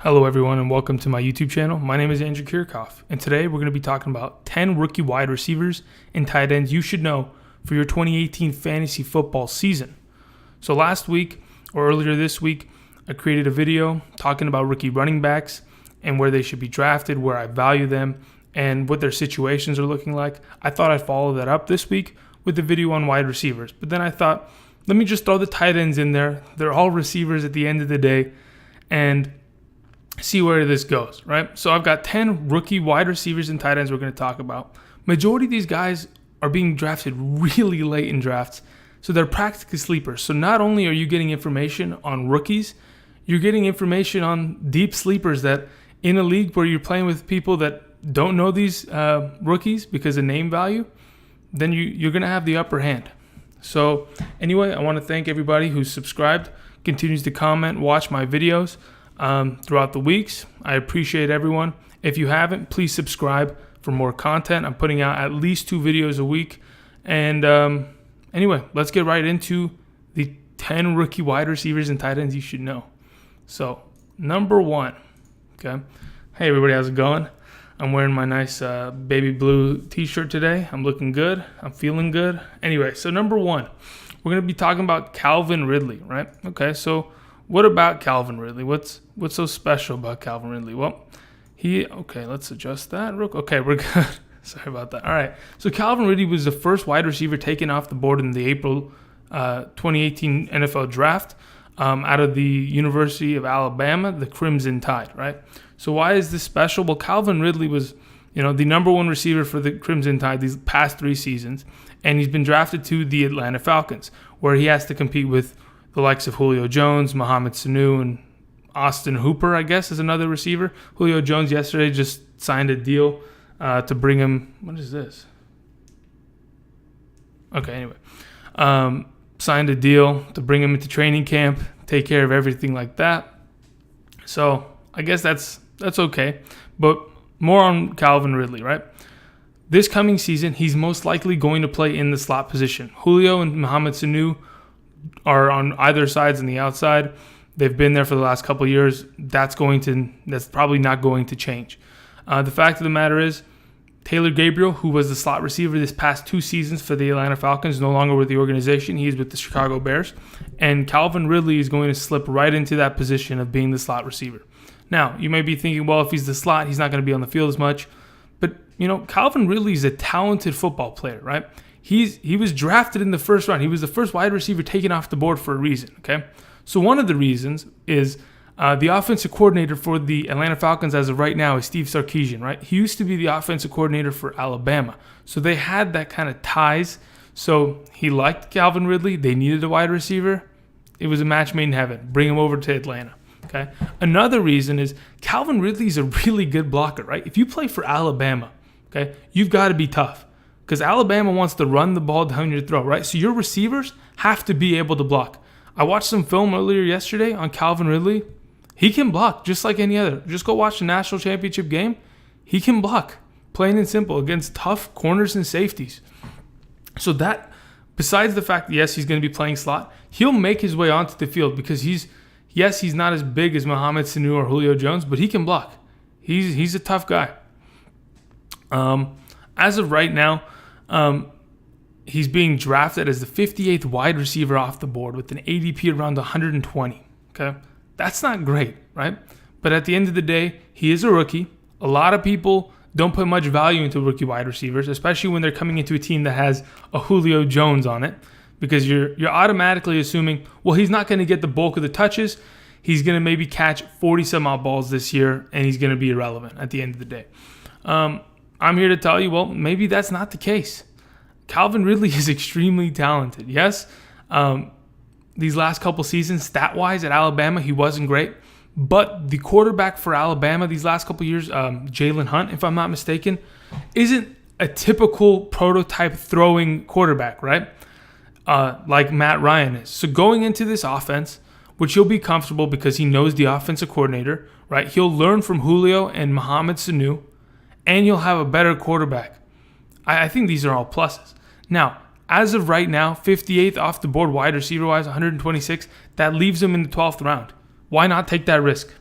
Hello everyone and welcome to my YouTube channel. My name is Andrew Kirchhoff and today we're going to be talking about 10 rookie wide receivers and tight ends you should know for your 2018 fantasy football season. So last week or earlier this week, I created a video talking about rookie running backs and where they should be drafted, where I value them, and what their situations are looking like. I thought I'd follow that up this week with a video on wide receivers, but then I thought, let me just throw the tight ends in there. They're all receivers at the end of the day and see where this goes, right? So I've got 10 rookie wide receivers and tight ends we're going to talk about. Majority of these guys are being drafted really late in drafts, so they're practically sleepers. So not only are you getting information on rookies, you're getting information on deep sleepers that in a league where you're playing with people that don't know these rookies because of name value, then you're going to have the upper hand. So anyway, I want to thank everybody who's subscribed, continues to comment, watch my videos throughout the weeks. I appreciate everyone. If you haven't, please subscribe for more content. I'm putting out at least 2 videos a week. And anyway, let's get right into the 10 rookie wide receivers and tight ends you should know. So number 1, okay. Hey everybody, how's it going? I'm wearing my nice baby blue t-shirt today. I'm looking good. I'm feeling good. Anyway, so number 1, we're going to be talking about Calvin Ridley, right? Okay, so what about Calvin Ridley? What's so special about Calvin Ridley? Well, let's adjust that real quick. Okay, we're good. Sorry about that. All right. So Calvin Ridley was the first wide receiver taken off the board in the April 2018 NFL draft out of the University of Alabama, the Crimson Tide, right? So why is this special? Well, Calvin Ridley was, the number 1 receiver for the Crimson Tide these past 3 seasons, and he's been drafted to the Atlanta Falcons, where he has to compete with the likes of Julio Jones, Mohamed Sanu, and Austin Hooper, I guess, is another receiver. Julio Jones yesterday just signed a deal to bring him. What is this? Okay, anyway. Signed a deal to bring him into training camp, take care of everything like that. So I guess that's okay. But more on Calvin Ridley, right? This coming season, he's most likely going to play in the slot position. Julio and Mohamed Sanu are on either sides and the outside. They've been there for the last couple of years. That's probably not going to change. The fact of the matter is, Taylor Gabriel, who was the slot receiver this past 2 seasons for the Atlanta Falcons, no longer with the organization. He's with the Chicago Bears. And Calvin Ridley is going to slip right into that position of being the slot receiver. Now, you may be thinking, well, if he's the slot, he's not going to be on the field as much. But, Calvin Ridley is a talented football player, right? He was drafted in the first round. He was the first wide receiver taken off the board for a reason, okay? So one of the reasons is the offensive coordinator for the Atlanta Falcons as of right now is Steve Sarkisian, right? He used to be the offensive coordinator for Alabama. So they had that kind of ties. So he liked Calvin Ridley. They needed a wide receiver. It was a match made in heaven. Bring him over to Atlanta, okay? Another reason is Calvin Ridley is a really good blocker, right? If you play for Alabama, okay, you've got to be tough. Because Alabama wants to run the ball down your throat, right? So your receivers have to be able to block. I watched some film earlier yesterday on Calvin Ridley. He can block just like any other. Just go watch the national championship game. He can block, plain and simple, against tough corners and safeties. So that, besides the fact that, yes, he's going to be playing slot, he'll make his way onto the field because he's not as big as Mohamed Sanu or Julio Jones, but he can block. He's a tough guy. As of right now, he's being drafted as the 58th wide receiver off the board with an ADP around 120. Okay, that's not great, right? But at the end of the day, he is a rookie. A lot of people don't put much value into rookie wide receivers, especially when they're coming into a team that has a Julio Jones on it, because you're automatically assuming, well, he's not going to get the bulk of the touches. He's going to maybe catch 40 some odd balls this year, and he's going to be irrelevant at the end of the day. I'm here to tell you, well, maybe that's not the case. Calvin Ridley is extremely talented. Yes, these last couple seasons, stat-wise at Alabama, he wasn't great. But the quarterback for Alabama these last couple years, Jalen Hunt, if I'm not mistaken, isn't a typical prototype throwing quarterback, right? Like Matt Ryan is. So going into this offense, which he'll be comfortable because he knows the offensive coordinator, right? He'll learn from Julio and Mohamed Sanu, and you'll have a better quarterback. I think these are all pluses. Now, as of right now, 58th off the board wide receiver-wise, 126, that leaves him in the 12th round. Why not take that risk,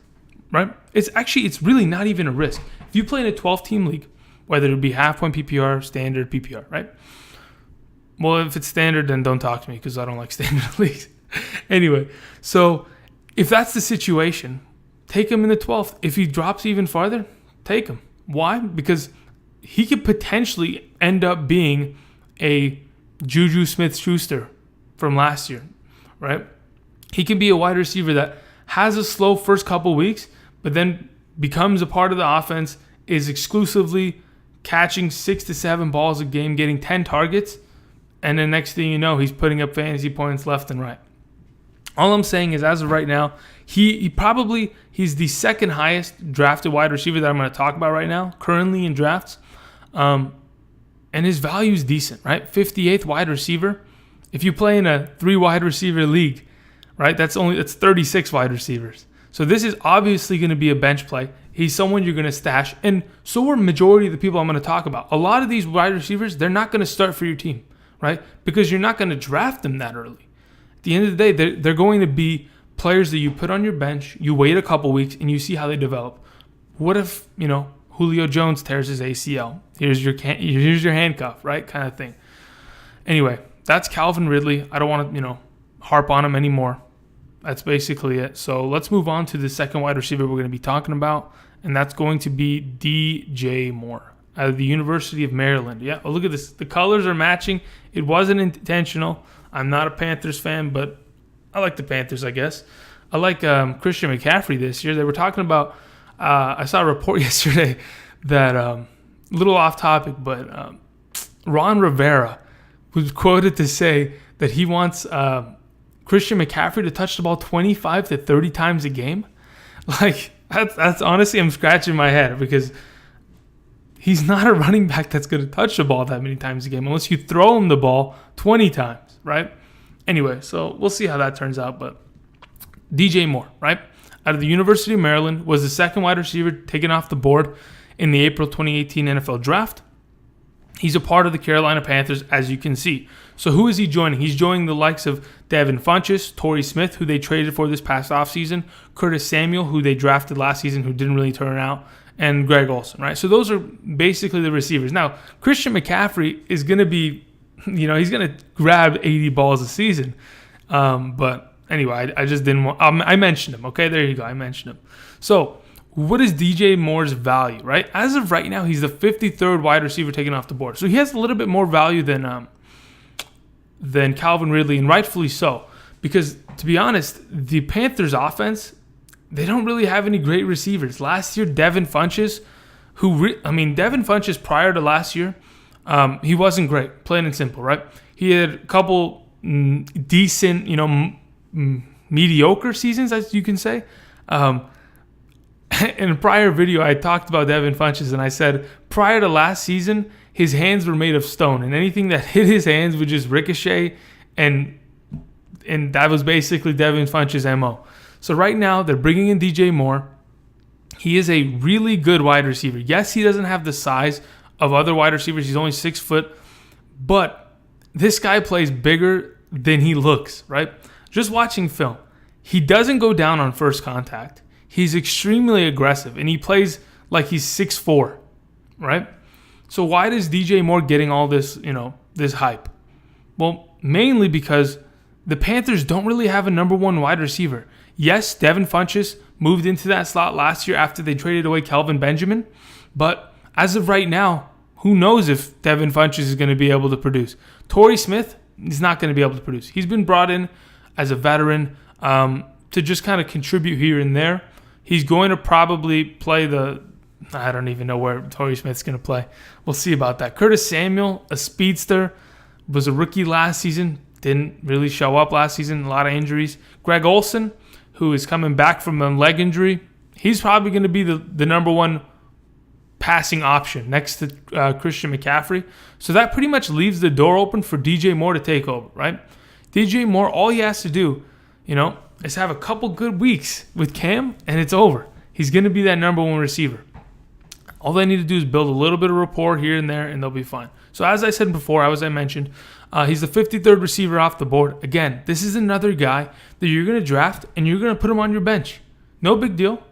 right? It's really not even a risk. If you play in a 12-team league, whether it be half-point PPR, standard PPR, right? Well, if it's standard, then don't talk to me because I don't like standard leagues. Anyway, so if that's the situation, take him in the 12th. If he drops even farther, take him. Why? Because he could potentially end up being a Juju Smith-Schuster from last year, right? He can be a wide receiver that has a slow first couple weeks, but then becomes a part of the offense, is exclusively catching 6 to 7 balls a game, getting 10 targets, and then next thing you know, he's putting up fantasy points left and right. All I'm saying is, as of right now, he's the second highest drafted wide receiver that I'm going to talk about right now, currently in drafts. And his value is decent, right? 58th wide receiver. If you play in a 3 wide receiver league, right, that's 36 wide receivers. So this is obviously going to be a bench play. He's someone you're going to stash. And so are majority of the people I'm going to talk about. A lot of these wide receivers, they're not going to start for your team, right? Because you're not going to draft them that early. At the end of the day, they're going to be players that you put on your bench, you wait a couple weeks, and you see how they develop. What if, Julio Jones tears his ACL? Here's your handcuff, right? Kind of thing. Anyway, that's Calvin Ridley. I don't want to, harp on him anymore. That's basically it. So let's move on to the second wide receiver we're going to be talking about, and that's going to be DJ Moore out of the University of Maryland. Yeah, oh, look at this. The colors are matching. It wasn't intentional. I'm not a Panthers fan, but I like the Panthers, I guess. I like Christian McCaffrey this year. They were talking about, I saw a report yesterday that, a little off topic, but Ron Rivera was quoted to say that he wants Christian McCaffrey to touch the ball 25 to 30 times a game. Like, that's honestly, I'm scratching my head because he's not a running back that's going to touch the ball that many times a game unless you throw him the ball 20 times, right? Anyway, so we'll see how that turns out. But DJ Moore, right, out of the University of Maryland, was the second wide receiver taken off the board in the April 2018 NFL Draft. He's a part of the Carolina Panthers, as you can see. So who is he joining? He's joining the likes of Devin Funchess, Torrey Smith, who they traded for this past offseason, Curtis Samuel, who they drafted last season, who didn't really turn out, and Greg Olsen, right? So those are basically the receivers. Now, Christian McCaffrey is going to be, he's going to grab 80 balls a season. But anyway, I just didn't want, I mentioned him. Okay, there you go. I mentioned him. So what is DJ Moore's value, right? As of right now, he's the 53rd wide receiver taken off the board. So he has a little bit more value than Calvin Ridley, and rightfully so. Because, to be honest, the Panthers' offense, they don't really have any great receivers. Last year, Devin Funchess, Devin Funchess prior to last year, he wasn't great, plain and simple, right? He had a couple decent, mediocre seasons, as you can say. In a prior video, I talked about Devin Funchess, and I said prior to last season, his hands were made of stone, and anything that hit his hands would just ricochet, and that was basically Devin Funchess' MO. So right now, they're bringing in DJ Moore. He is a really good wide receiver. Yes, he doesn't have the size of other wide receivers. He's only 6 foot, but this guy plays bigger than he looks, right? Just watching film, he doesn't go down on first contact. He's extremely aggressive, and he plays like he's 6'4", right? So why is DJ Moore getting all this, this hype? Well, mainly because the Panthers don't really have a number one wide receiver. Yes, Devin Funchess moved into that slot last year after they traded away Kelvin Benjamin, but as of right now, who knows if Devin Funchess is going to be able to produce? Torrey Smith is not going to be able to produce. He's been brought in as a veteran to just kind of contribute here and there. He's going to probably play I don't even know where Torrey Smith's going to play. We'll see about that. Curtis Samuel, a speedster, was a rookie last season. Didn't really show up last season. A lot of injuries. Greg Olsen, who is coming back from a leg injury, he's probably going to be the number one passing option next to Christian McCaffrey. So that pretty much leaves the door open for DJ Moore to take over, right? DJ Moore, all he has to do, is have a couple good weeks with Cam, and it's over. He's going to be that number one receiver. All they need to do is build a little bit of rapport here and there, and they'll be fine. So as I said before, as I mentioned, he's the 53rd receiver off the board. Again, this is another guy that you're going to draft, and you're going to put him on your bench. No big deal.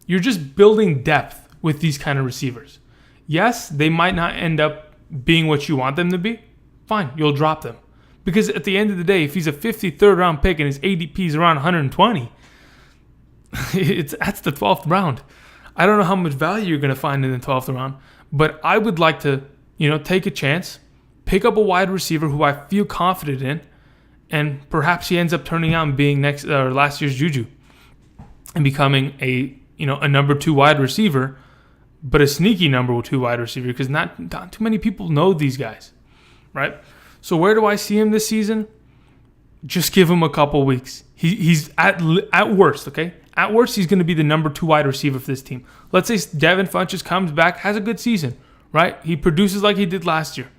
You're just building depth with these kind of receivers. Yes, they might not end up being what you want them to be. Fine, you'll drop them. Because at the end of the day, if he's a 53rd round pick and his ADP is around 120, that's the 12th round. I don't know how much value you're going to find in the 12th round, but I would like to, take a chance, pick up a wide receiver who I feel confident in, and perhaps he ends up turning out and being last year's Juju and becoming a number 2 wide receiver, but a sneaky number 2 wide receiver because not too many people know these guys, right? So where do I see him this season? Just give him a couple weeks. He's at worst, okay? At worst, he's going to be the number 2 wide receiver for this team. Let's say Devin Funchess comes back, has a good season, right? He produces like he did last year.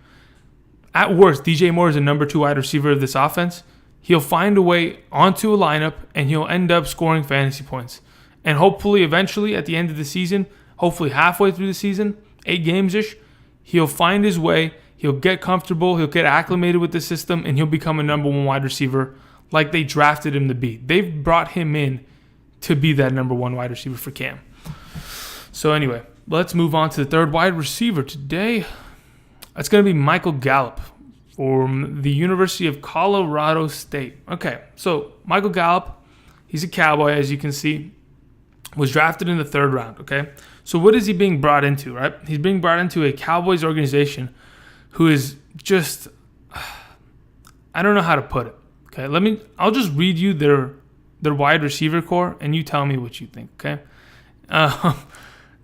At worst, DJ Moore is a number 2 wide receiver of this offense. He'll find a way onto a lineup, and he'll end up scoring fantasy points. And hopefully, eventually, at the end of the season, hopefully halfway through the season, 8 games-ish, he'll find his way. He'll get comfortable. He'll get acclimated with the system, and he'll become a number 1 wide receiver like they drafted him to be. They've brought him in to be that number 1 wide receiver for Cam. So anyway, let's move on to the third wide receiver today. It's going to be Michael Gallup from the University of Colorado State. Okay, so Michael Gallup, he's a Cowboy, as you can see, was drafted in the 3rd round, okay? So what is he being brought into, right? He's being brought into a Cowboys organization who is just, I don't know how to put it. Okay, I'll just read you their wide receiver core, and you tell me what you think, okay?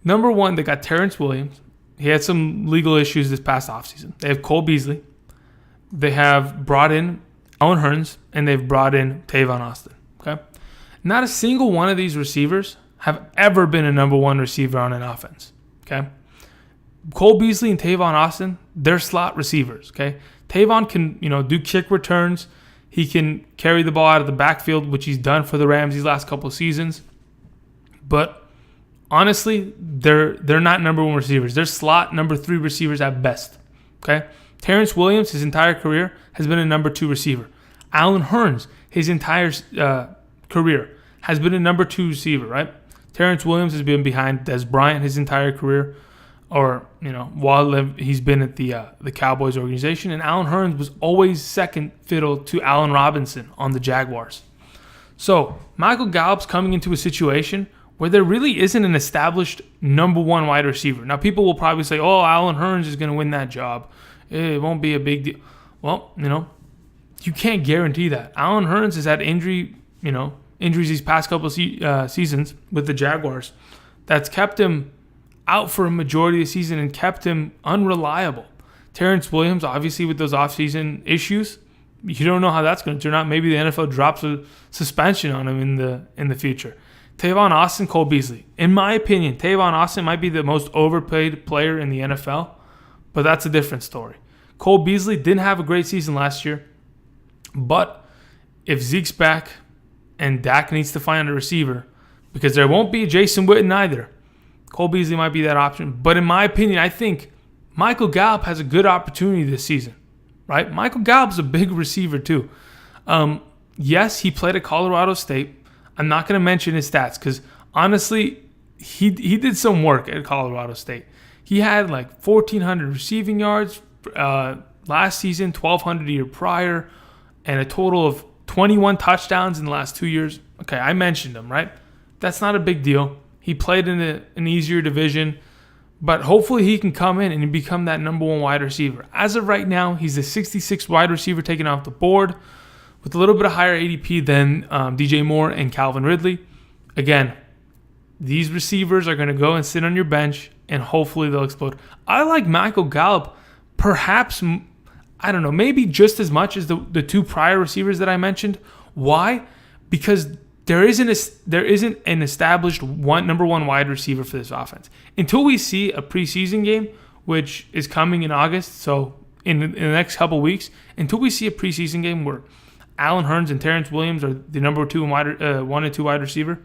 Number 1, they got Terrence Williams. He had some legal issues this past offseason. They have Cole Beasley. They have brought in Hayden Hurst, and they've brought in Tavon Austin, okay? Not a single one of these receivers have ever been a number 1 receiver on an offense, okay? Cole Beasley and Tavon Austin, they're slot receivers, okay? Tavon can, do kick returns. He can carry the ball out of the backfield, which he's done for the Rams these last couple of seasons. But honestly, they're not number 1 receivers. They're slot number 3 receivers at best, okay? Terrence Williams, his entire career, has been a number 2 receiver. Hayden Hurst, his entire career, has been a number 2 receiver, right? Terrence Williams has been behind Dez Bryant his entire career, or while he's been at the Cowboys organization, and Hayden Hurst was always second fiddle to Allen Robinson on the Jaguars. So Michael Gallup's coming into a situation where there really isn't an established number 1 wide receiver. Now people will probably say, "Oh, Allen Hurst is going to win that job. It won't be a big deal." Well, you can't guarantee that. Allen Hurst has had injuries these past couple of seasons with the Jaguars that's kept him out for a majority of the season and kept him unreliable. Terrence Williams, obviously with those offseason issues, you don't know how that's going to turn out. Maybe the NFL drops a suspension on him in the future. Tavon Austin, Cole Beasley. In my opinion, Tavon Austin might be the most overpaid player in the NFL, but that's a different story. Cole Beasley didn't have a great season last year, but if Zeke's back and Dak needs to find a receiver, because there won't be a Jason Witten either, Cole Beasley might be that option. But in my opinion, I think Michael Gallup has a good opportunity this season, right? Michael Gallup's a big receiver too. Yes, he played at Colorado State. I'm not going to mention his stats because honestly, he did some work at Colorado State. He had like 1,400 receiving yards last season, 1,200 a year prior, and a total of 21 touchdowns in the last 2 years. Okay, I mentioned him, right? That's not a big deal. He played in an easier division, but hopefully he can come in and become that number 1 wide receiver. As of right now, he's the 66th wide receiver taken off the board with a little bit of higher ADP than DJ Moore and Calvin Ridley. Again, these receivers are going to go and sit on your bench, and hopefully they'll explode. I like Michael Gallup, perhaps, I don't know, maybe just as much as the 2 prior receivers that I mentioned. Why? Because there isn't an established number 1 wide receiver for this offense. Until we see a preseason game, which is coming in August, so in the next couple weeks, until we see a preseason game where Allen Hurst and Terrence Williams are the number 1 and 2 wide receiver,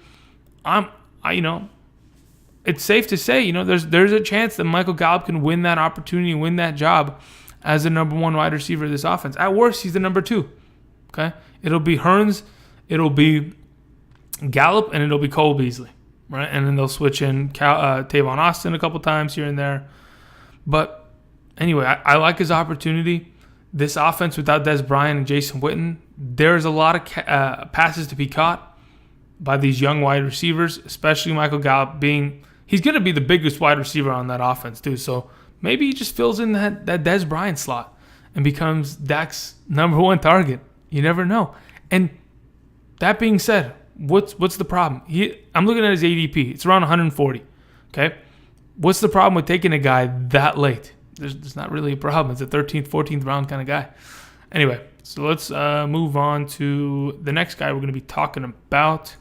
it's safe to say, there's a chance that Michael Gallup can win that opportunity and win that job as the number 1 wide receiver of this offense. At worst, he's the number 2. Okay, it'll be Hurns, it'll be Gallup, and it'll be Cole Beasley, right? And then they'll switch in Tavon Austin a couple times here and there. But anyway, I like his opportunity. This offense without Des Bryant and Jason Witten, there's a lot of passes to be caught by these young wide receivers, especially Michael Gallup he's going to be the biggest wide receiver on that offense too. So maybe he just fills in that Des Bryant slot and becomes Dak's number one target. You never know. And that being said, what's the problem? I'm looking at his ADP. It's around 140. Okay, what's the problem with taking a guy that late? There's not really a problem. It's a 13th, 14th round kind of guy. Anyway, so let's move on to the next guy we're going to be talking about,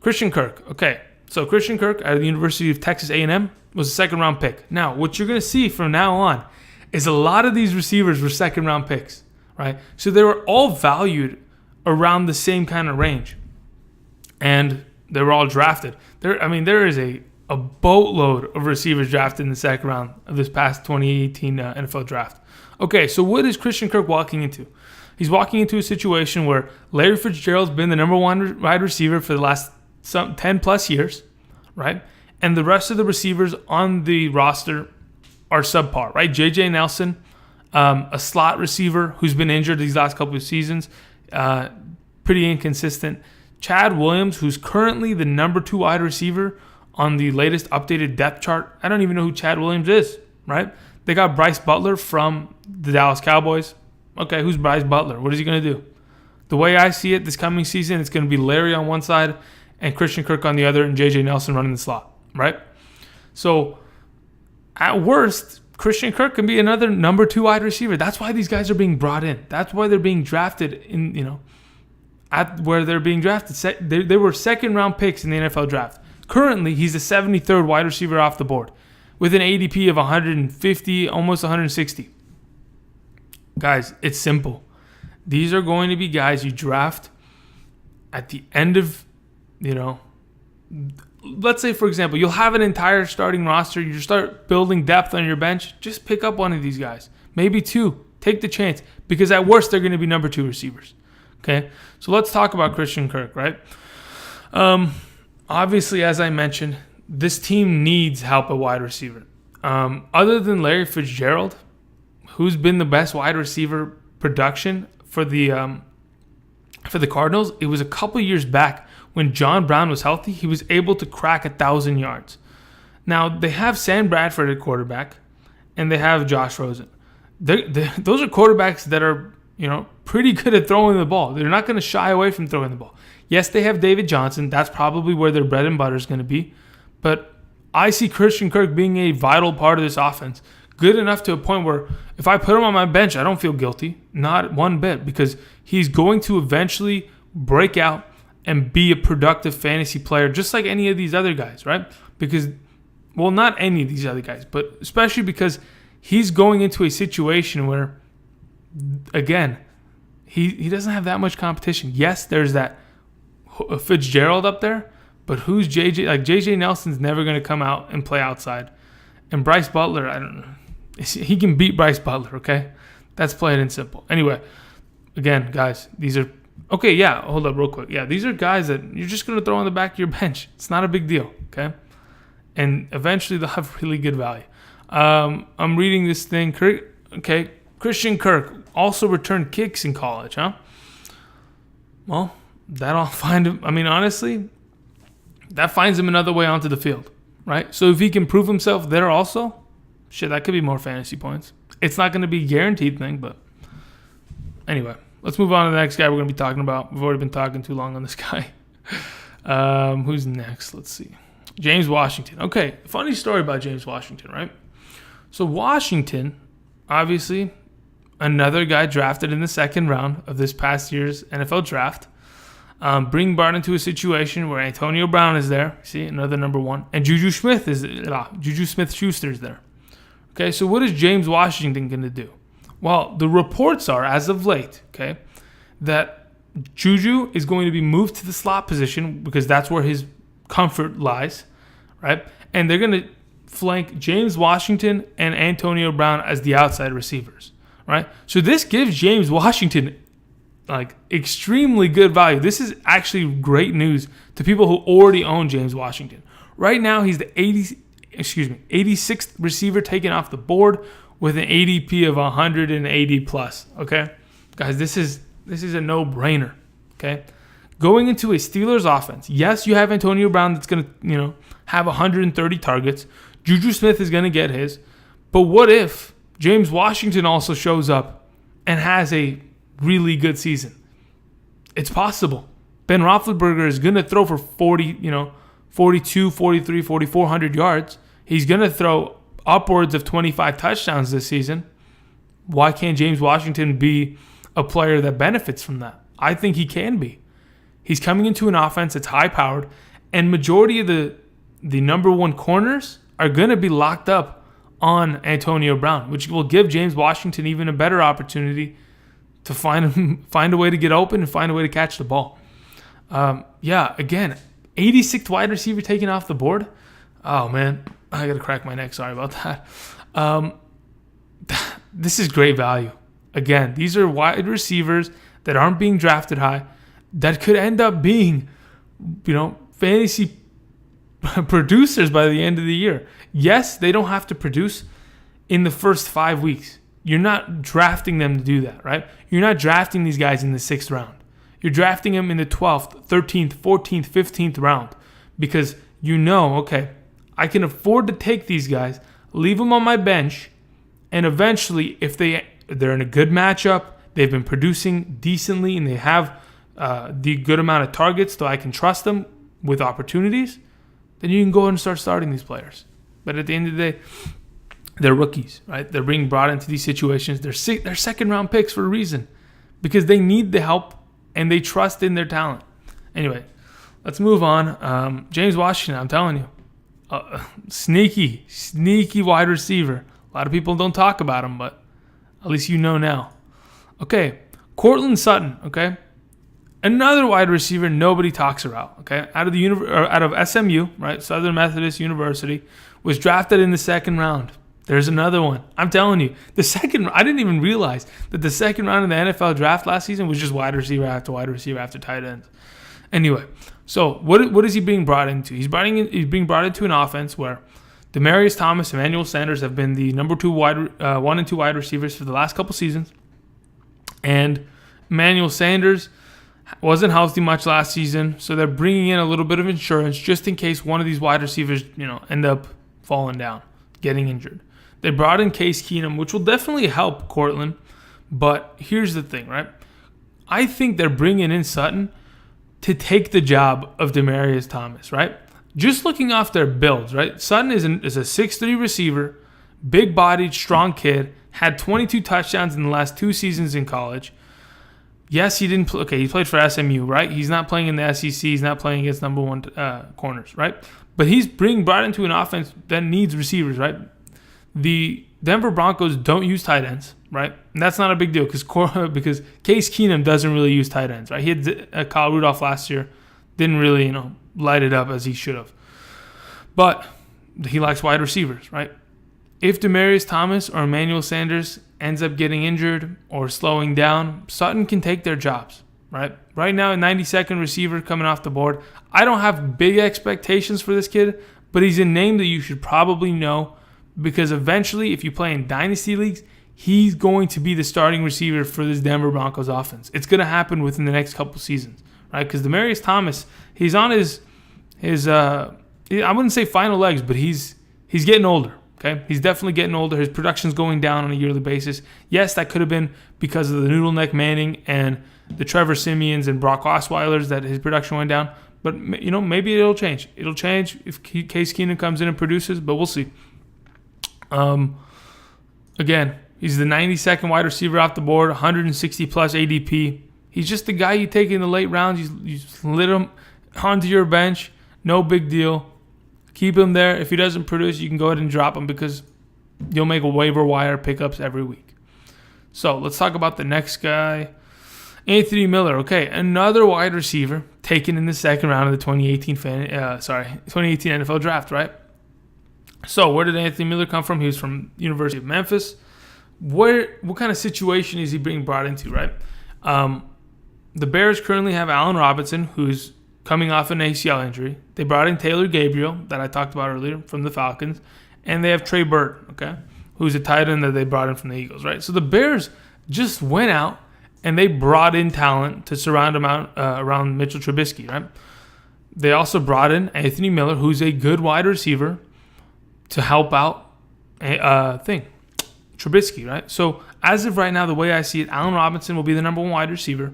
Christian Kirk. Okay, so Christian Kirk out of the University of Texas A&M was a second-round pick. Now, what you're going to see from now on is a lot of these receivers were second-round picks, right? So they were all valued around the same kind of range, and they were all drafted. There is a boatload of receivers drafted in the second round of this past 2018 NFL draft. Okay, so what is Christian Kirk walking into? He's walking into a situation where Larry Fitzgerald's been the number one wide receiver for the last 10 plus years, right? And the rest of the receivers on the roster are subpar, right? J.J. Nelson, a slot receiver who's been injured these last couple of seasons, pretty inconsistent. Chad Williams, who's currently the number 2 wide receiver on the latest updated depth chart. I don't even know who Chad Williams is, right? They got Bryce Butler from the Dallas Cowboys. Okay, who's Bryce Butler? What is he going to do? The way I see it this coming season, it's going to be Larry on one side and Christian Kirk on the other and J.J. Nelson running the slot, right? So at worst, Christian Kirk can be another number 2 wide receiver. That's why these guys are being brought in. That's why they're being drafted at where they're being drafted. They were second-round picks in the NFL draft. Currently, he's the 73rd wide receiver off the board with an ADP of 150, almost 160. Guys, it's simple. These are going to be guys you draft at the end of, let's say, for example, you'll have an entire starting roster. You start building depth on your bench. Just pick up one of these guys. Maybe 2. Take the chance because at worst, they're going to be number 2 receivers. Okay? So let's talk about Christian Kirk, right? Obviously, as I mentioned, this team needs help at wide receiver. Other than Larry Fitzgerald, who's been the best wide receiver production for the Cardinals, it was a couple years back when John Brown was healthy. He was able to crack 1,000 yards. Now, they have Sam Bradford at quarterback, and they have Josh Rosen. Those are quarterbacks that are pretty good at throwing the ball. They're not going to shy away from throwing the ball. Yes, they have David Johnson. That's probably where their bread and butter is going to be. But I see Christian Kirk being a vital part of this offense. Good enough to a point where if I put him on my bench, I don't feel guilty. Not one bit. Because he's going to eventually break out and be a productive fantasy player just like any of these other guys, right? Because, well, not any of these other guys, but especially because he's going into a situation where, again, he doesn't have that much competition. Yes, there's that Fitzgerald up there, but who's JJ? Like JJ Nelson's never going to come out and play outside, and Bryce Butler, I don't know, he can beat Bryce Butler. Okay, that's plain and simple. Anyway, again, guys, these are okay. Yeah, hold up, real quick. Yeah, these are guys that you're just going to throw on the back of your bench. It's not a big deal. Okay, and eventually they'll have really good value. I'm reading this thing. Okay, Christian Kirk also returned kicks in college, huh? Well, that'll find him. I mean, honestly, that finds him another way onto the field, right? So if he can prove himself there also, shit, that could be more fantasy points. It's not going to be a guaranteed thing, but anyway, let's move on to the next guy we're going to be talking about. We've already been talking too long on this guy. Who's next? Let's see. James Washington. Okay, funny story about James Washington, right? So Washington, obviously, another guy drafted in the second round of this past year's NFL draft. Bring Bart into a situation where Antonio Brown is there. See, another number 1. And Juju Smith-Schuster is there. Okay, so what is James Washington going to do? Well, the reports are, as of late, okay, that Juju is going to be moved to the slot position because that's where his comfort lies, right? And they're going to flank James Washington and Antonio Brown as the outside receivers, right? So this gives James Washington like extremely good value. This is actually great news to people who already own James Washington. Right now, he's the 86th receiver taken off the board with an ADP of 180 plus. Okay, guys, this is a no-brainer. Okay, going into a Steelers offense, yes, you have Antonio Brown that's going to have 130 targets. Juju Smith is going to get his, but what if James Washington also shows up and has a really good season? It's possible. Ben Roethlisberger is going to throw for 42, 43, 4,400 yards. He's going to throw upwards of 25 touchdowns this season. Why can't James Washington be a player that benefits from that? I think he can be. He's coming into an offense that's high-powered, and majority of the number one corners are going to be locked up on Antonio Brown, which will give James Washington even a better opportunity to find a way to get open and find a way to catch the ball. Again, 86th wide receiver taken off the board. Oh, man, I got to crack my neck. Sorry about that. This is great value. Again, these are wide receivers that aren't being drafted high that could end up being, fantasy producers by the end of the year. Yes, they don't have to produce in the first 5 weeks. You're not drafting them to do that, right? You're not drafting these guys in the 6th round. You're drafting them in the 12th, 13th, 14th, 15th round because okay, I can afford to take these guys, leave them on my bench, and eventually, if they're in a good matchup, they've been producing decently, and they have the good amount of targets so I can trust them with opportunities, then you can go and start starting these players. But at the end of the day, they're rookies, right? They're being brought into these situations. They're second-round picks for a reason because they need the help and they trust in their talent. Anyway, let's move on. James Washington, I'm telling you, sneaky wide receiver. A lot of people don't talk about him, but at least you know now. Okay, Courtland Sutton, okay? Another wide receiver nobody talks about, okay? Out of SMU, right? Southern Methodist University, was drafted in the 2nd round. There's another one. I'm telling you, I didn't even realize that the 2nd round in the NFL draft last season was just wide receiver after tight ends. Anyway, so what is he being brought into? He's being brought into an offense where Demaryius Thomas and Emmanuel Sanders have been the number 1 and 2 wide receivers for the last couple seasons. And Emmanuel Sanders wasn't healthy much last season, so they're bringing in a little bit of insurance just in case one of these wide receivers, end up falling down, getting injured. They brought in Case Keenum, which will definitely help Courtland, but here's the thing, right? I think they're bringing in Sutton to take the job of Demaryius Thomas, right? Just looking off their builds, right? Sutton is a 6'3" receiver, big-bodied, strong kid, had 22 touchdowns in the last 2 seasons in college. Yes, he didn't play. Okay, he played for SMU, right? He's not playing in the SEC. He's not playing against number 1 corners, right? But he's brought into an offense that needs receivers, right? The Denver Broncos don't use tight ends, right? And that's not a big deal because Case Keenum doesn't really use tight ends, right? He had Kyle Rudolph last year, didn't really, light it up as he should have. But he likes wide receivers, right? If Demaryius Thomas or Emmanuel Sanders ends up getting injured or slowing down, Sutton can take their jobs, right? Right now, a 92nd receiver coming off the board. I don't have big expectations for this kid, but he's a name that you should probably know because eventually, if you play in dynasty leagues, he's going to be the starting receiver for this Denver Broncos offense. It's going to happen within the next couple seasons, right? Because Demaryius Thomas, he's on his I wouldn't say final legs, but he's getting older. Okay, he's definitely getting older. His production's going down on a yearly basis. Yes, that could have been because of the Noodle Neck Manning and the Trevor Siemians and Brock Osweilers that his production went down. But maybe it'll change. It'll change if Case Keenum comes in and produces, but we'll see. Again, he's the 92nd wide receiver off the board, 160 plus ADP. He's just the guy you take in the late rounds. You lit him onto your bench. No big deal. Keep him there. If he doesn't produce, you can go ahead and drop him because you'll make a waiver wire pickups every week. So let's talk about the next guy. Anthony Miller. Okay, another wide receiver taken in the 2nd round of the 2018 NFL draft, right? So where did Anthony Miller come from? He was from University of Memphis. What kind of situation is he being brought into, right? the Bears currently have Allen Robinson, who's coming off an ACL injury. They brought in Taylor Gabriel, that I talked about earlier, from the Falcons. And they have Trey Burton, okay, who's a tight end that they brought in from the Eagles, right? So the Bears just went out and they brought in talent to surround him out, around Mitchell Trubisky, right? They also brought in Anthony Miller, who's a good wide receiver, to help out Trubisky, right? So as of right now, the way I see it, Allen Robinson will be the number one wide receiver,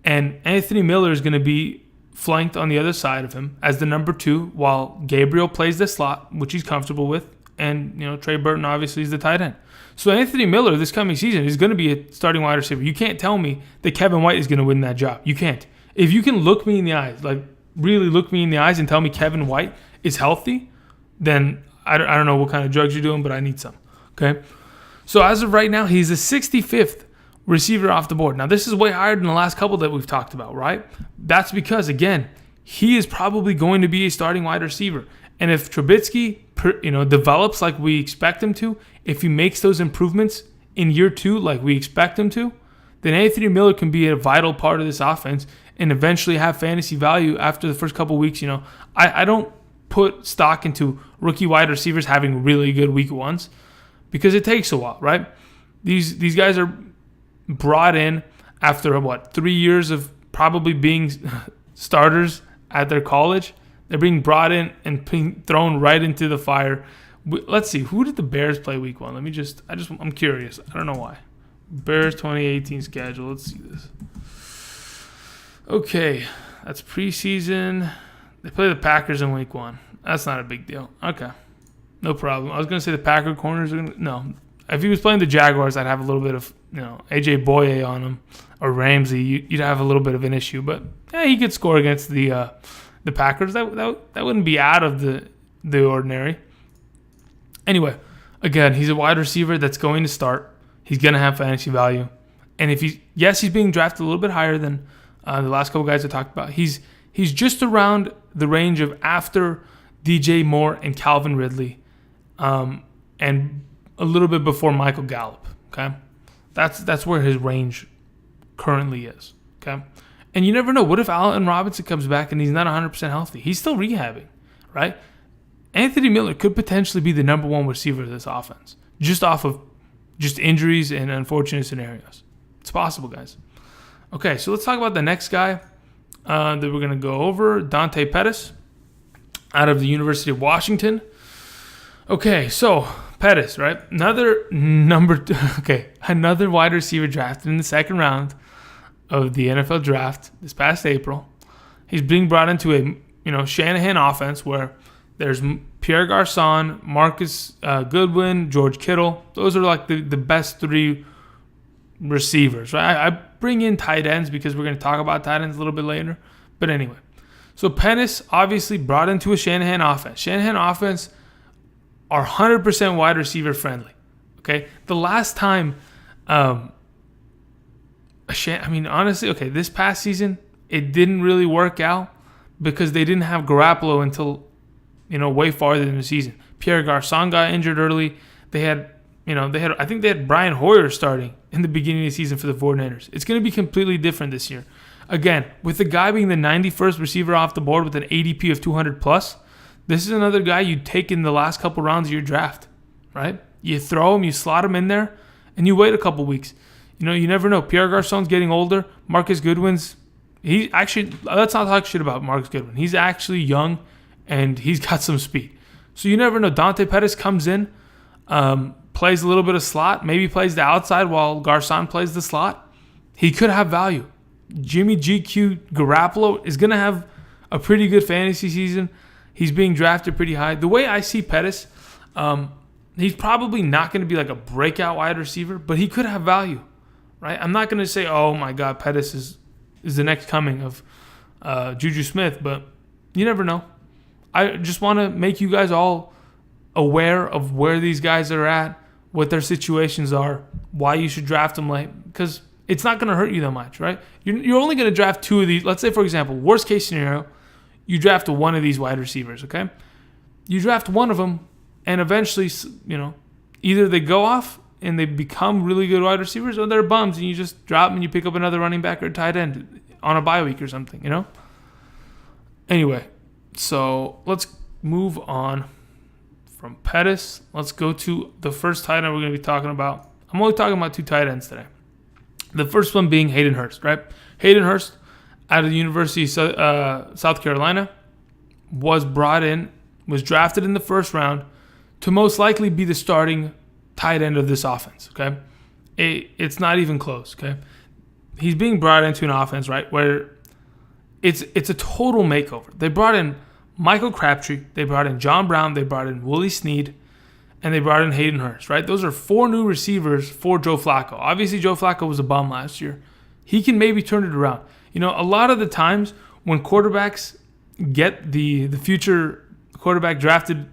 and Anthony Miller is going to be flanked on the other side of him as the number two, while Gabriel plays the slot, which he's comfortable with, and Trey Burton obviously is the tight end. So Anthony Miller this coming season is going to be a starting wide receiver. You can't tell me that Kevin White is going to win that job. You can't. If you can look me in the eyes, like really look me in the eyes and tell me Kevin White is healthy, then I don't know what kind of drugs you're doing, but I need some. Okay? So as of right now, he's the 65th receiver off the board. Now, this is way higher than the last couple that we've talked about, right? That's because, again, he is probably going to be a starting wide receiver. And if Trubisky develops like we expect him to, if he makes those improvements in year two like we expect him to, then Anthony Miller can be a vital part of this offense and eventually have fantasy value after the first couple weeks. I don't put stock into rookie wide receivers having really good week ones because it takes a while, right? These guys are brought in after 3 years of probably being starters at their college. They're being brought in and being thrown right into the fire. Let's see, who did the Bears play week one? I'm curious. I don't know why. Bears 2018 schedule. Let's see this. Okay, that's preseason. They play the Packers in week one. That's not a big deal. Okay, no problem. I was going to say the Packer corners are going to... No. If he was playing the Jaguars, I'd have a little bit of, A.J. Boye on him or Ramsey. You'd have a little bit of an issue. But, he could score against the Packers. That wouldn't be out of the ordinary. Anyway, again, he's a wide receiver that's going to start. He's going to have fantasy value. And if he's being drafted a little bit higher than the last couple guys I talked about. He's just around the range of after DJ Moore and Calvin Ridley, and a little bit before Michael Gallup. Okay, that's where his range currently is. Okay, and you never know. What if Allen Robinson comes back and he's not 100% healthy? He's still rehabbing, right? Anthony Miller could potentially be the number one receiver of this offense, just off of just injuries and unfortunate scenarios. It's possible, guys. Okay, so let's talk about the next guy that we're going to go over, Dante Pettis, out of the University of Washington. Okay, so Pettis, right? Another wide receiver drafted in the second round of the NFL draft this past April. He's being brought into a Shanahan offense where there's Pierre Garçon, Marcus Goodwin, George Kittle. Those are like the best three receivers, right? I bring in tight ends because we're going to talk about tight ends a little bit later. But anyway, so Pettis obviously brought into a Shanahan offense. Shanahan offense are 100% wide receiver friendly. Okay, the last time, honestly, this past season it didn't really work out because they didn't have Garoppolo until way farther in the season. Pierre Garçon got injured early. They had Brian Hoyer starting in the beginning of the season for the 49ers. It's going to be completely different this year. Again, with the guy being the 91st receiver off the board with an ADP of 200 plus, this is another guy you'd take in the last couple rounds of your draft, right? You throw him, you slot him in there, and you wait a couple weeks. You never know. Pierre Garçon's getting older. Marcus Goodwin's, let's not talk shit about Marcus Goodwin. He's actually young, and he's got some speed. So you never know. Dante Pettis comes in, plays a little bit of slot, maybe plays the outside while Garçon plays the slot. He could have value. Jimmy GQ Garoppolo is going to have a pretty good fantasy season. He's being drafted pretty high. The way I see Pettis, he's probably not going to be like a breakout wide receiver, but he could have value, right? I'm not going to say, oh my God, Pettis is the next coming of Juju Smith, but you never know. I just want to make you guys all aware of where these guys are at, what their situations are, why you should draft them late, because it's not going to hurt you that much, right? You're only going to draft two of these. Let's say, for example, worst case scenario, you draft one of these wide receivers, okay? You draft one of them, and eventually, either they go off and they become really good wide receivers, or they're bums, and you just drop them and you pick up another running back or tight end. on a bye week or something, you know? Anyway, so let's move on from Pettis. Let's go to the first tight end we're going to be talking about. I'm only talking about 2 tight ends today. The first one being Hayden Hurst, right? Hayden Hurst out of the University of South Carolina was drafted in the first round to most likely be the starting tight end of this offense, okay? It's not even close, okay? He's being brought into an offense, right, where it's a total makeover. They brought in Michael Crabtree, they brought in John Brown, they brought in Willie Snead, and they brought in Hayden Hurst, right? Those are 4 new receivers for Joe Flacco. Obviously, Joe Flacco was a bum last year. He can maybe turn it around. You know, a lot of the times when quarterbacks get the future quarterback drafted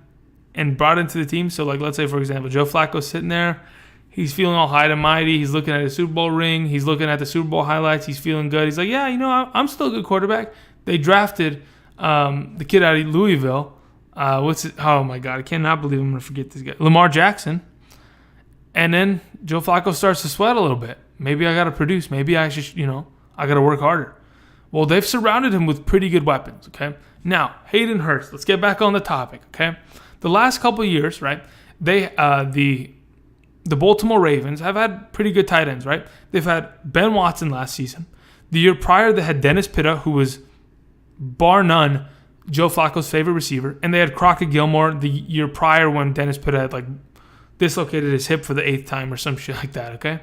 and brought into the team, so like let's say, for example, Joe Flacco's sitting there, he's feeling all high and mighty, he's looking at his Super Bowl ring, he's looking at the Super Bowl highlights, he's feeling good. He's like, yeah, you know, I'm still a good quarterback. They drafted the kid out of Louisville. Oh my God, I cannot believe I'm going to forget this guy. Lamar Jackson. And then Joe Flacco starts to sweat a little bit. Maybe I got to produce. Maybe I should, I got to work harder. Well, they've surrounded him with pretty good weapons, okay? Now, Hayden Hurst, let's get back on the topic, okay? The last couple of years, right, the Baltimore Ravens have had pretty good tight ends, right? They've had Ben Watson last season. The year prior, they had Dennis Pitta, who was, bar none, Joe Flacco's favorite receiver. And they had Crockett Gilmore the year prior when Dennis Pitta had, dislocated his hip for the 8th time or some shit like that, okay?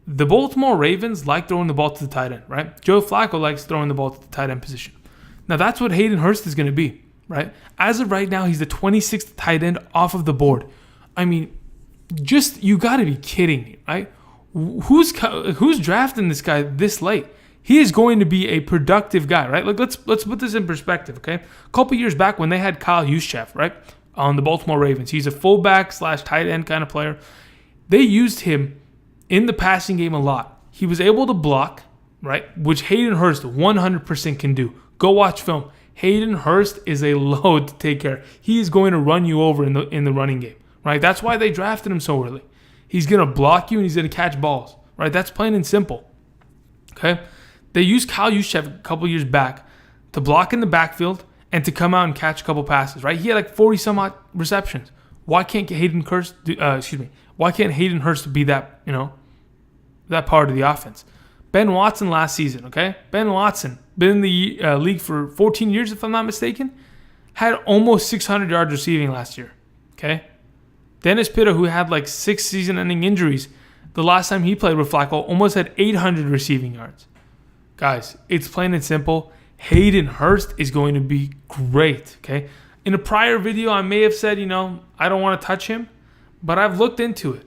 The Baltimore Ravens like throwing the ball to the tight end, right? Joe Flacco likes throwing the ball to the tight end position. Now, that's what Hayden Hurst is going to be, right? As of right now, he's the 26th tight end off of the board. I mean, you got to be kidding me, right? Who's drafting this guy this late? He is going to be a productive guy, right? Let's put this in perspective, okay? A couple years back when they had Kyle Juszczyk, right, on the Baltimore Ravens, he's a fullback / tight end kind of player. They used him in the passing game a lot. He was able to block, right, which Hayden Hurst 100% can do. Go watch film. Hayden Hurst is a load to take care of. He is going to run you over in the running game, right? That's why they drafted him so early. He's going to block you and he's going to catch balls, right? That's plain and simple, okay? They used Kyle Juszczyk a couple years back to block in the backfield and to come out and catch a couple passes, right? He had 40 some odd receptions. Why can't Hayden Hurst? Why can't Hayden Hurst be that that part of the offense? Ben Watson last season, okay? Ben Watson been in the league for 14 years, if I'm not mistaken, had almost 600 yards receiving last year, okay? Dennis Pitta, who had 6 season-ending injuries, the last time he played with Flacco, almost had 800 receiving yards. Guys, it's plain and simple. Hayden Hurst is going to be great, okay? In a prior video, I may have said, I don't want to touch him, but I've looked into it.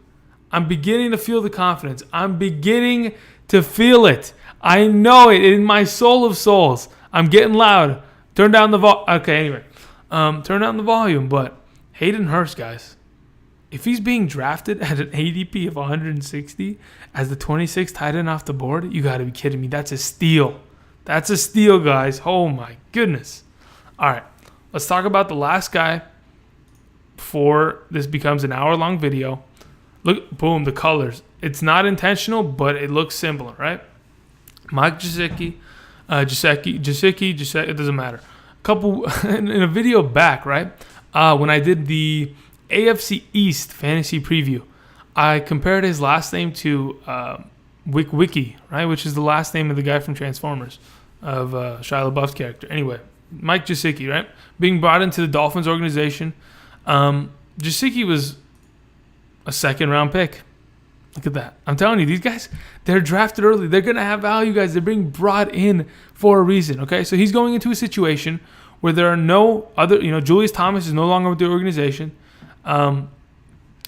I'm beginning to feel the confidence. I'm beginning to feel it. I know it in my soul of souls. I'm getting loud. Turn down the volume. Okay, anyway. Turn down the volume, but Hayden Hurst, guys, if he's being drafted at an ADP of 160 as the 26th tight end off the board, you got to be kidding me. That's a steal. That's a steal, guys. Oh, my goodness. All right. Let's talk about the last guy before this becomes an hour-long video. Look, boom, the colors. It's not intentional, but it looks similar, right? Mike Gesicki, it doesn't matter. In a video back, right, when I did the AFC East fantasy preview, I compared his last name to Wiki, right, which is the last name of the guy from Transformers, of Shia LaBeouf's character. Anyway, Mike Gesicki, right, being brought into the Dolphins organization. Gesicki was a second-round pick. Look at that. I'm telling you, these guys, they're drafted early. They're going to have value, guys. They're being brought in for a reason, okay? So he's going into a situation where there are no other, Julius Thomas is no longer with the organization, and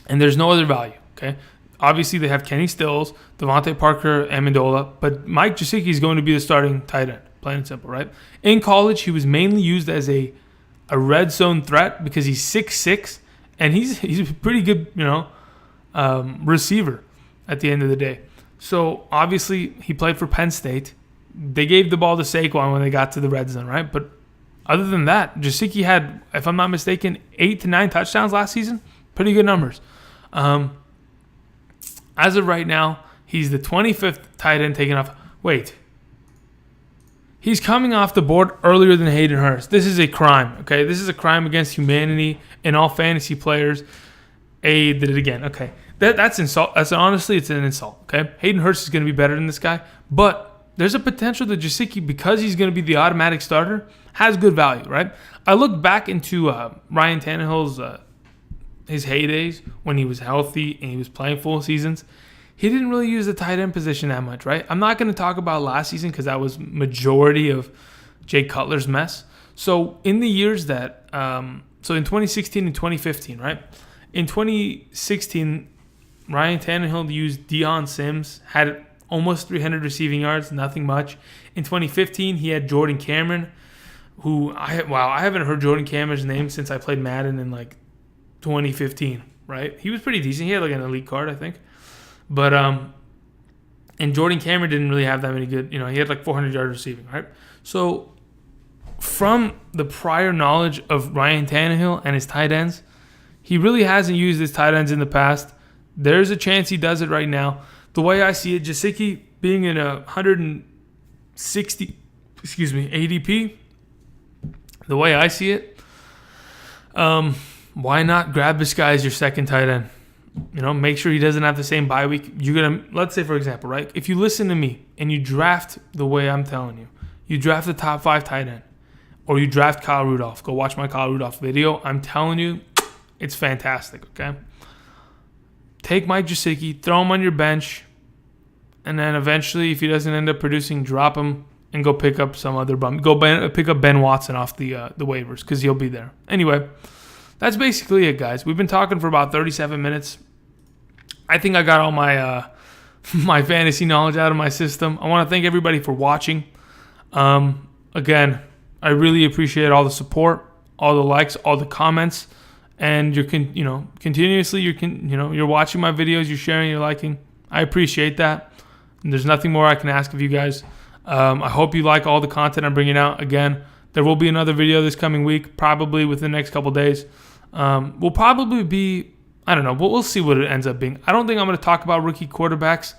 there's no other value, okay? Obviously, they have Kenny Stills, Devontae Parker, Amendola, but Mike Gesicki is going to be the starting tight end, plain and simple, right? In college, he was mainly used as a red zone threat because he's 6'6", and he's a pretty good, receiver at the end of the day. So, obviously, he played for Penn State. They gave the ball to Saquon when they got to the red zone, right? But other than that, Gesicki had, if I'm not mistaken, 8 to 9 touchdowns last season. Pretty good numbers. As of right now, he's the 25th tight end taken off. Wait. He's coming off the board earlier than Hayden Hurst. This is a crime, okay? This is a crime against humanity and all fantasy players. Did it again, okay? That's insult. Honestly, it's an insult, okay? Hayden Hurst is going to be better than this guy, but there's a potential that Gesicki, because he's going to be the automatic starter, has good value, right? I looked back into Ryan Tannehill's his heydays when he was healthy and he was playing full seasons. He didn't really use the tight end position that much, right? I'm not going to talk about last season because that was majority of Jay Cutler's mess. So in the years that, so in 2016 and 2015, right? In 2016, Ryan Tannehill used Deion Sims, had almost 300 receiving yards, nothing much. In 2015, he had Jordan Cameron, who I haven't heard Jordan Cameron's name since I played Madden in like 2015, right? He was pretty decent. He had like an elite card, I think. But and Jordan Cameron didn't really have that many good, he had like 400 yards receiving, right? So from the prior knowledge of Ryan Tannehill and his tight ends, he really hasn't used his tight ends in the past. There's a chance he does it right now. The way I see it, Gesicki being in a 160, ADP, the way I see it, why not grab this guy as your second tight end? Make sure he doesn't have the same bye week. Let's say, for example, right? If you listen to me and you draft the way I'm telling you, you draft the top 5 tight end, or you draft Kyle Rudolph. Go watch my Kyle Rudolph video. I'm telling you, it's fantastic, okay? Take Mike Gesicki, throw him on your bench, and then eventually, if he doesn't end up producing, drop him and go pick up some other bum. Pick up Ben Watson off the waivers because he'll be there. Anyway, that's basically it, guys. We've been talking for about 37 minutes. I think I got all my my fantasy knowledge out of my system. I want to thank everybody for watching. Again, I really appreciate all the support, all the likes, all the comments, and you're continuously you're watching my videos, you're sharing, you're liking. I appreciate that. And there's nothing more I can ask of you guys. I hope you like all the content I'm bringing out. Again, there will be another video this coming week, probably within the next couple days. We'll probably be, I don't know, but we'll see what it ends up being. I don't think I'm going to talk about rookie quarterbacks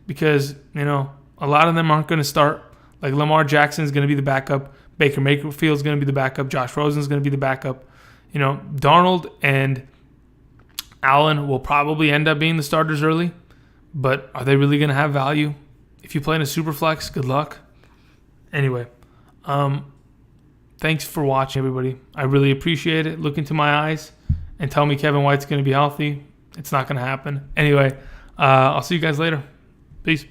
because, a lot of them aren't going to start. Like Lamar Jackson is going to be the backup. Baker Mayfield is going to be the backup. Josh Rosen is going to be the backup. Darnold and Allen will probably end up being the starters early, but are they really going to have value? If you play in a super flex, good luck. Anyway, thanks for watching, everybody. I really appreciate it. Look into my eyes and tell me Kevin White's going to be healthy. It's not going to happen. Anyway, I'll see you guys later. Peace.